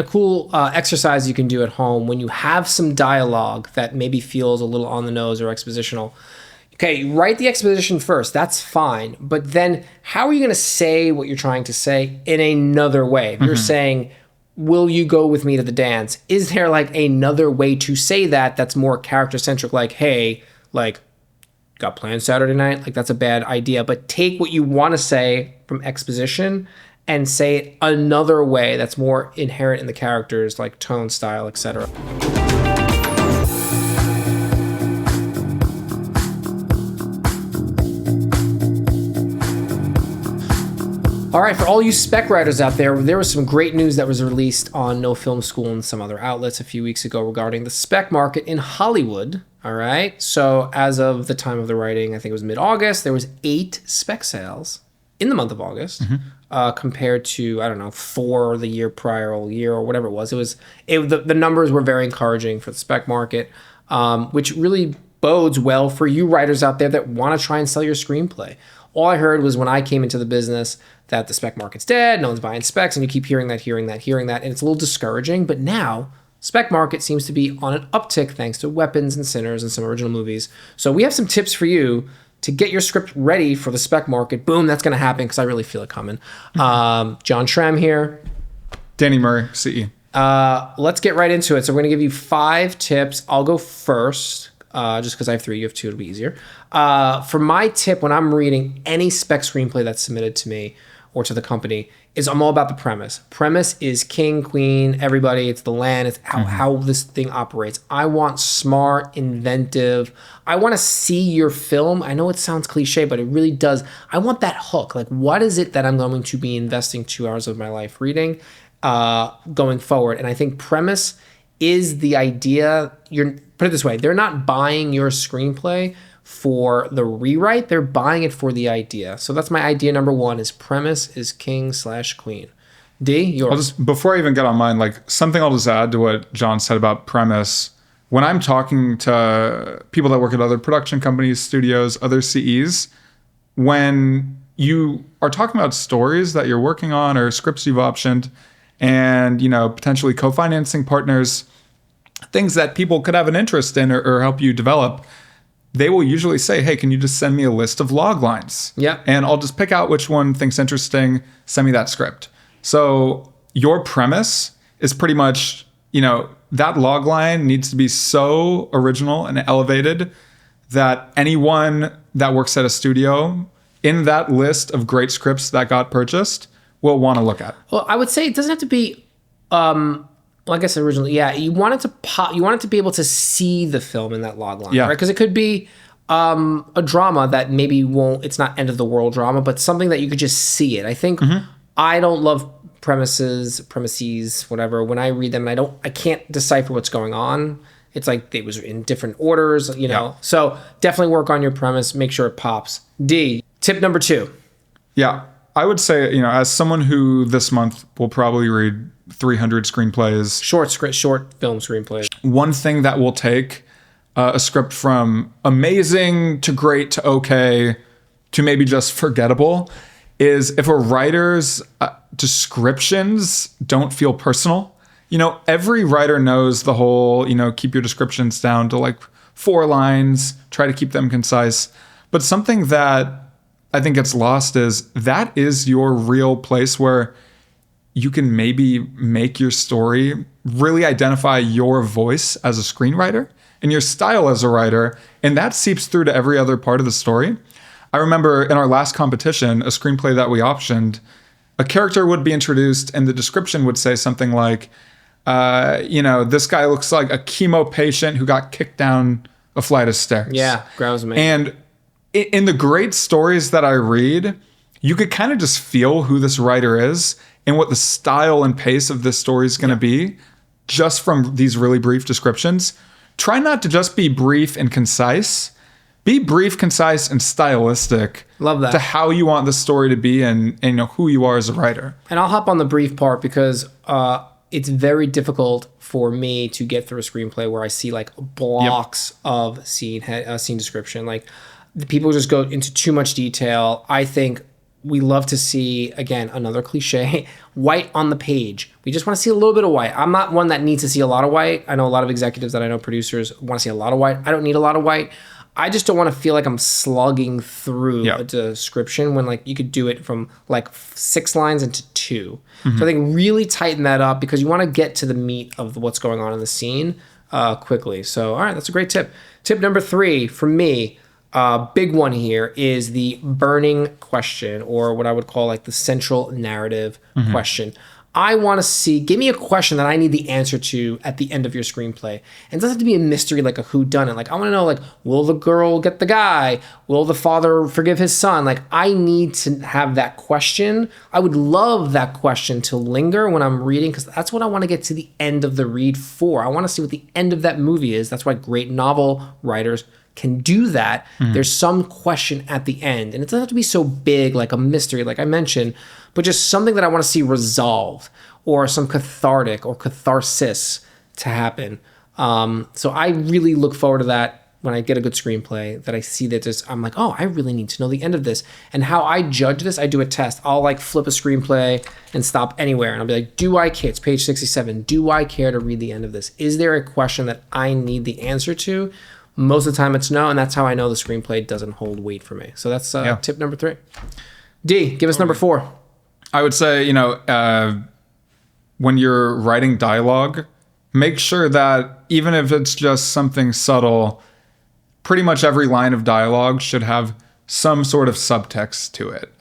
A cool exercise you can do at home when you have some dialogue that maybe feels a little on the nose or expositional. Okay, write the exposition first. That's fine. But then how are you going to say what you're trying to say in another way? If you're saying, will you go with me to the dance? Is there like another way to say that that's more character centric? Like, hey, like, got plans Saturday night? Like, that's a bad idea. But take what you want to say from exposition and say it another way that's more inherent in the characters, like tone, style, etc. All right, for all you spec writers out there was some great news that was released on No Film School and some other outlets a few weeks ago regarding the spec market in Hollywood. All right, so as of the time of the writing, I think it was mid-August, there was 8 spec sales in the month of August, compared to, I don't know, 4 the year prior or year or whatever it was. The numbers were very encouraging for the spec market, which really bodes well for you writers out there that want to try and sell your screenplay. All I heard was when I came into the business that the spec market's dead, no one's buying specs, and you keep hearing that, and it's a little discouraging. But now, spec market seems to be on an uptick thanks to Weapons and Sinners and some original movies. So we have some tips for you to get your script ready for the spec market. Boom, that's going to happen because I really feel it coming. John Schramm here. Danny Murray, CE. Let's get right into it. So we're going to give you 5 tips. I'll go first. Just because I have 3, you have 2, it'll be easier. For my tip, when I'm reading any spec screenplay that's submitted to me or to the company, is I'm all about the premise. Premise is king, queen, everybody. It's the land. It's how this thing operates. I want smart, inventive. I want to see your film. I know it sounds cliche, but it really does. I want that hook. Like, what is it that I'm going to be investing 2 hours of my life reading going forward? And I think premise is the idea. Put it this way, they're not buying your screenplay for the rewrite, they're buying it for the idea. So that's my idea number 1 is premise is king/queen. D, yours. Before I even get on mine, like something I'll just add to what John said about premise. When I'm talking to people that work at other production companies, studios, other CEs, when you are talking about stories that you're working on or scripts you've optioned and, potentially co-financing partners, things that people could have an interest in or help you develop, they will usually say, hey, can you just send me a list of log lines? Yeah. And I'll just pick out which one thinks interesting, send me that script. So your premise is pretty much, that log line needs to be so original and elevated that anyone that works at a studio in that list of great scripts that got purchased will want to look at. Well, I would say it doesn't have to be, like I said originally, you want it to pop. You want it to be able to see the film in that log line, right? Because it could be a drama that maybe it's not end of the world drama, but something that you could just see it. I think I don't love premises, whatever. When I read them, I can't decipher what's going on. It's like it was in different orders, know. So definitely work on your premise. Make sure it pops. D, tip number 2. Yeah, I would say, as someone who this month will probably read 300 screenplays. Short film screenplays. One thing that will take a script from amazing to great to okay to maybe just forgettable is if a writer's descriptions don't feel personal. Every writer knows the whole, keep your descriptions down to like 4 lines, try to keep them concise. But something that I think gets lost is that is your real place where you can maybe make your story, really identify your voice as a screenwriter and your style as a writer, and that seeps through to every other part of the story. I remember in our last competition, a screenplay that we optioned, a character would be introduced and the description would say something like, this guy looks like a chemo patient who got kicked down a flight of stairs. Yeah, grabs me. And in the great stories that I read, you could kind of just feel who this writer is and what the style and pace of this story is going to be just from these really brief descriptions. Try not to just be brief and concise. Be brief, concise, and stylistic. Love that. To how you want the story to be and who you are as a writer. And I'll hop on the brief part because it's very difficult for me to get through a screenplay where I see like blocks of scene description. Like the people just go into too much detail. I think we love to see, again, another cliche, white on the page. We just want to see a little bit of white. I'm not one that needs to see a lot of white. I know a lot of executives that I know producers want to see a lot of white. I don't need a lot of white. I just don't want to feel like I'm slugging through a description when like you could do it from like 6 lines into 2. So I think really tighten that up because you want to get to the meat of what's going on in the scene quickly. So, all right, that's a great tip. Tip number 3 for me, big one here is the burning question, or what I would call like the central narrative question. I want to see, give me a question that I need the answer to at the end of your screenplay. And it doesn't have to be a mystery like a whodunit. Like I want to know, like, will the girl get the guy? Will the father forgive his son? Like I need to have that question. I would love that question to linger when I'm reading because that's what I want to get to the end of the read for. I want to see what the end of that movie is. That's why great novel writers can do that. There's some question at the end. And it doesn't have to be so big like a mystery, like I mentioned, but just something that I want to see resolved or some cathartic or catharsis to happen. So I really look forward to that when I get a good screenplay, that I see that I'm like, oh, I really need to know the end of this. And how I judge this, I do a test. I'll like flip a screenplay and stop anywhere. And I'll be like, do I care? It's page 67. Do I care to read the end of this? Is there a question that I need the answer to? Most of the time it's no, and that's how I know the screenplay doesn't hold weight for me. So that's tip number 3. D, give us number 4. I would say, when you're writing dialogue, make sure that even if it's just something subtle, pretty much every line of dialogue should have some sort of subtext to it.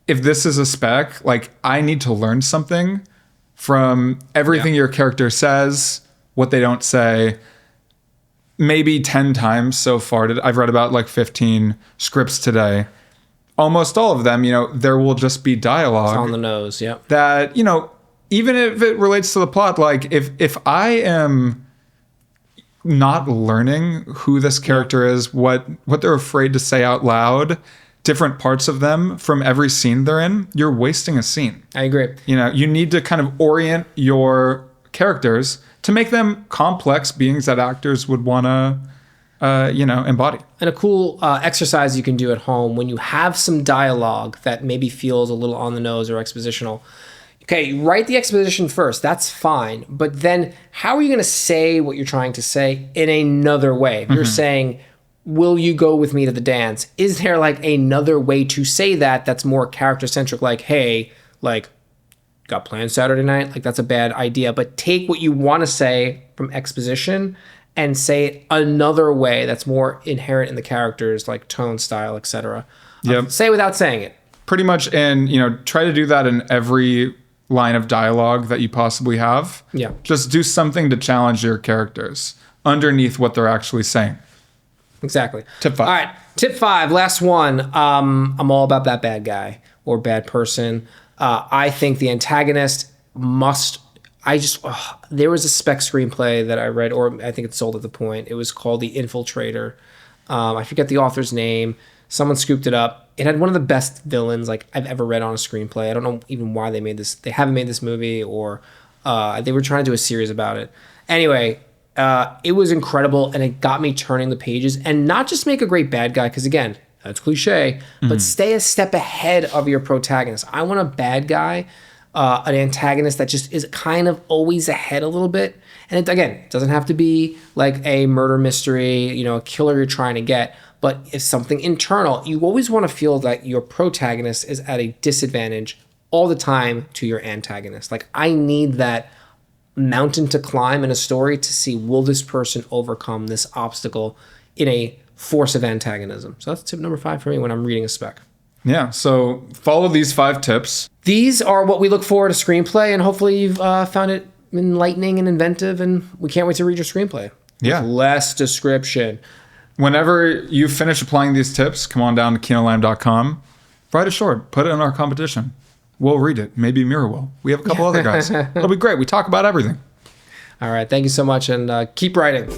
If this is a spec, like I need to learn something from everything your character says, what they don't say, maybe 10 times so far. I've read about like 15 scripts today. Almost all of them, there will just be dialogue. It's on the nose, yeah. That, even if it relates to the plot, like if I am not learning who this character is, what they're afraid to say out loud, different parts of them from every scene they're in, you're wasting a scene. I agree. You need to kind of orient your characters to make them complex beings that actors would want to, embody. And a cool exercise you can do at home when you have some dialogue that maybe feels a little on the nose or expositional. Okay, write the exposition first. That's fine. But then how are you going to say what you're trying to say in another way? If you're saying, will you go with me to the dance? Is there like another way to say that that's more character-centric? Like, hey, like, got plans Saturday night? Like, that's a bad idea. But take what you want to say from exposition and say it another way that's more inherent in the characters, like tone, style, etc. Say it without saying it. Pretty much, and try to do that in every line of dialogue that you possibly have. Yeah. Just do something to challenge your characters underneath what they're actually saying. Exactly. Tip 5. All right. Tip 5, last one. I'm all about that bad guy or bad person. I think the antagonist must... there was a spec screenplay that I read, or I think it's sold at the point. It was called The Infiltrator. I forget the author's name. Someone scooped it up. It had one of the best villains like I've ever read on a screenplay. I don't know even why they made this. They haven't made this movie, or they were trying to do a series about it. Anyway, it was incredible, and it got me turning the pages. And not just make a great bad guy, because again, that's cliche, but stay a step ahead of your protagonist. I want a bad guy, an antagonist that just is kind of always ahead a little bit. And it doesn't have to be like a murder mystery, a killer you're trying to get, but if something internal. You always want to feel that your protagonist is at a disadvantage all the time to your antagonist. Like I need that mountain to climb in a story to see, will this person overcome this obstacle in a force of antagonism? So that's tip number 5 for me when I'm reading a spec. Yeah, so follow these 5 tips. These are what we look for in a screenplay, and hopefully you've found it enlightening and inventive, and we can't wait to read your screenplay. Yeah. With less description. Whenever you finish applying these tips, come on down to kinolime.com, write a short, put it in our competition. We'll read it. Maybe Mira will. We have a couple other guys. It'll be great. We talk about everything. All right. Thank you so much, and keep writing.